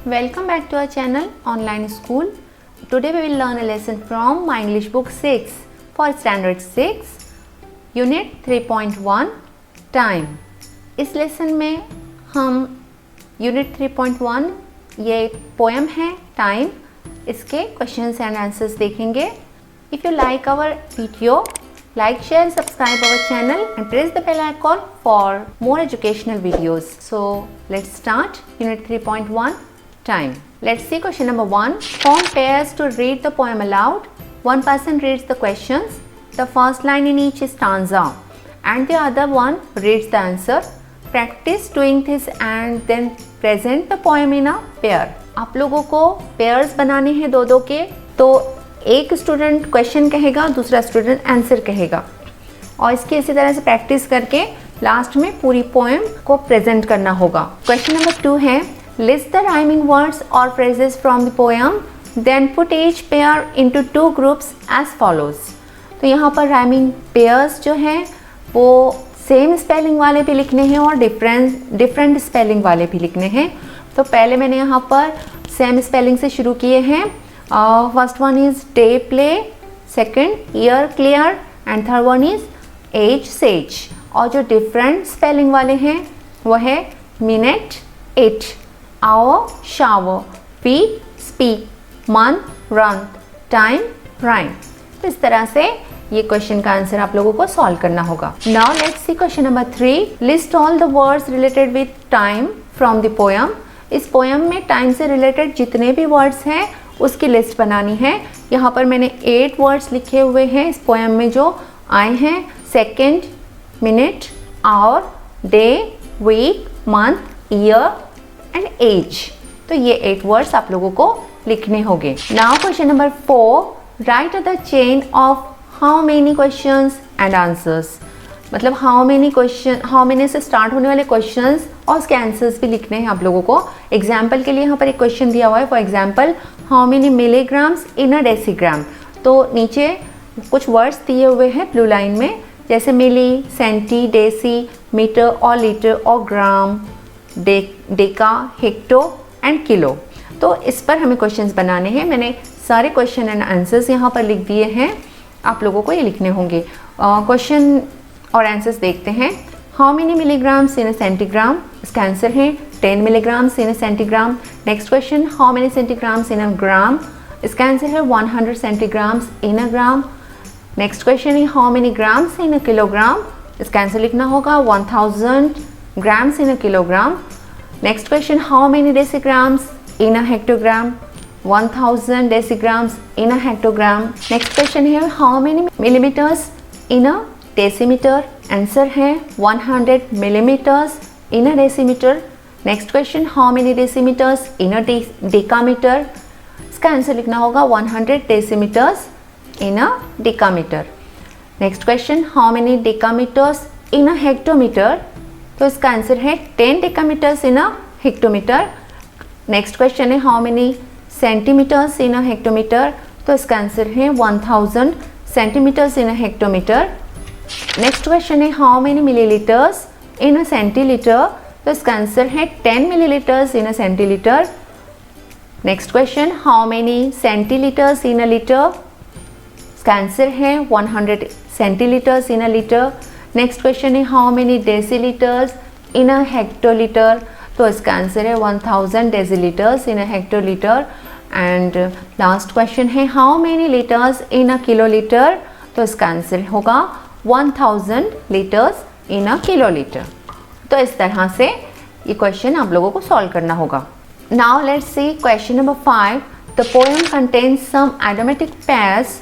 Welcome back to our channel Online School. Today we will learn a lesson from my English book 6 for Standard 6 Unit 3.1 Time. इस lesson में हम Unit 3.1 ये poem है Time, इसके questions and answers देखेंगे. If you like our video, like, share, subscribe our channel and press the bell icon for more educational videos. So let's start Unit 3.1 Time. Let's see question number 1. Form pairs to read the poem aloud. One person reads the questions, the first line in each stanza, and the other one reads the answer. Practice doing this and then present the poem in a pair. आप लोगों को pairs बनाने हैं दो के, तो एक student question कहेगा, दूसरा स्टूडेंट आंसर कहेगा और इसकी इसी तरह से प्रैक्टिस करके लास्ट में पूरी पोएम को प्रेजेंट करना होगा. क्वेश्चन नंबर 2 है लिस्ट द राइमिंग वर्ड्स और phrases from the poem, then put each pair into 2 groups as follows. तो यहाँ पर राइमिंग पेयर्स जो हैं वो सेम स्पेलिंग वाले भी लिखने हैं और डिफरेंट स्पेलिंग वाले भी लिखने हैं. तो पहले मैंने यहाँ पर सेम स्पेलिंग से शुरू किए हैं. First one is day play, second year clear and third one is age sage. और जो डिफरेंट स्पेलिंग वाले हैं वो है minute it, hour shower, week speak, month run, time rhyme. तो इस तरह से ये क्वेश्चन का आंसर आप लोगों को सॉल्व करना होगा. Now let's see question number 3. List all the words related with time from the poem. इस पोएम में टाइम से रिलेटेड जितने भी वर्ड्स हैं उसकी लिस्ट बनानी है. यहाँ पर मैंने 8 वर्ड्स लिखे हुए हैं इस पोएम में जो आए हैं. Second, minute, hour, day, week, month, year and age. तो ये 8 वर्ड्स आप लोगों को लिखने होंगे. Now question number 4. Write the chain of how many questions and answers. मतलब हाउ मेनी से स्टार्ट होने वाले क्वेश्चंस और उसके आंसर्स भी लिखने हैं आप लोगों को. एग्जाम्पल के लिए यहाँ पर एक क्वेश्चन दिया हुआ है. For example how many milligrams in a decigram. तो नीचे कुछ वर्ड्स दिए हुए हैं ब्लू लाइन में, जैसे मिली, सेंटी, डेसी, मीटर और लीटर और ग्राम, डेका, हेक्टो एंड किलो. तो इस पर हमें क्वेश्चंस बनाने हैं. मैंने सारे क्वेश्चन एंड आंसर्स यहाँ पर लिख दिए हैं. आप लोगों को ये लिखने होंगे. क्वेश्चन और आंसर्स देखते हैं. How many milligrams in a centigram. इसका आंसर है 10 milligrams in a centigram. Next question how many centigrams in a gram. इसका आंसर है 100 centigrams in a gram. Next question है how many grams in a kilogram. इसका answer लिखना होगा 1000 grams in a kilogram. Next question how many decigrams in a hectogram. 1000 decigrams in a hectogram. Next question है how many millimetres in a decimetre. Answer है 100 millimetres in a decimetre. Next question how many decimetres in a decametre. इसका answer लिखना होगा 100 decimetres in a decametre. Next question how many decametres in a hectometre. तो इसका answer है 10 decametres in a hectometre. Next question है how many centimetres in a hectometre. तो इसका answer है 1000 centimetres in a hectometre. Next question है how many millilitres in a centilitre. तो इसका आंसर है 10 millilitres in a centilitre. Next question how many centilitres in a litre. इसका answer है 100 centilitres in a litre. Next question है how many decilitres in a hectolitre. तो इसका answer है 1000 decilitres in a hectolitre. And last question है how many litres in a kilolitre. तो इसका answer होगा 1000 लीटर्स इन अ किलोलीटर. तो इस तरह से ये क्वेश्चन आप लोगों को सॉल्व करना होगा. Now let's see question number 5. The poem contains some idiomatic pairs,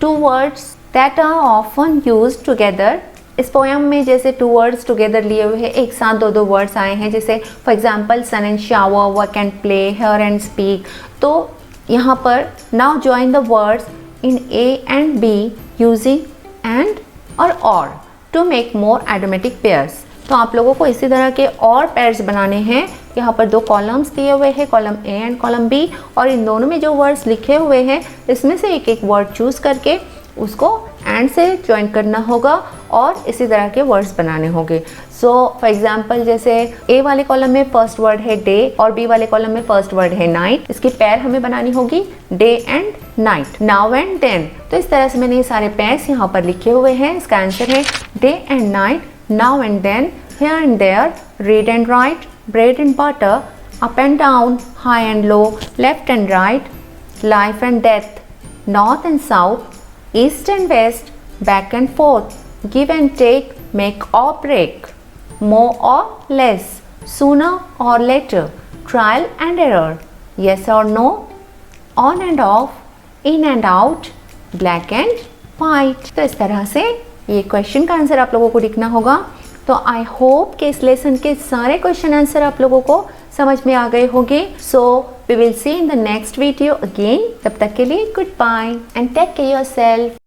2 words that are often used together. इस पोएम में जैसे 2 वर्ड्स टुगेदर लिए हुए हैं, एक साथ 2 वर्ड्स आए हैं, जैसे for example sun and shower, work and play, hear and speak. तो यहाँ पर now join the words in A and B using and और to make more idiomatic pairs. तो आप लोगों को इसी तरह के और पेयर्स बनाने हैं. यहाँ पर 2 कॉलम्स दिए हुए हैं, column A and column B, और इन दोनों में जो वर्ड्स लिखे हुए हैं इसमें से एक वर्ड चूज करके उसको एंड से ज्वाइन करना होगा और इसी तरह के वर्ड्स बनाने होंगे। सो फॉर एग्जाम्पल जैसे ए वाले कॉलम में फर्स्ट वर्ड है डे और बी वाले कॉलम में फर्स्ट वर्ड है नाइट, इसकी पैर हमें बनानी होगी day and night, now and then. तो इस तरह से मैंने ये सारे पैर्स यहाँ पर लिखे हुए हैं। इसका आंसर है day and night, now and then, here and there, read and write, bread and butter, up and down, high and low, left and right, life and death, north and south, east and west, back and forth, give and take, make or break, more or less, sooner or later, trial and error, yes or no, on and off, in and out, black and white। तो इस तरह से ये question का answer आप लोगों को लिखना होगा। तो आई होप कि इस लेसन के सारे क्वेश्चन आंसर आप लोगों को समझ में आ गए होंगे। So we will see in the next video again. तब तक के लिए goodbye and take care yourself.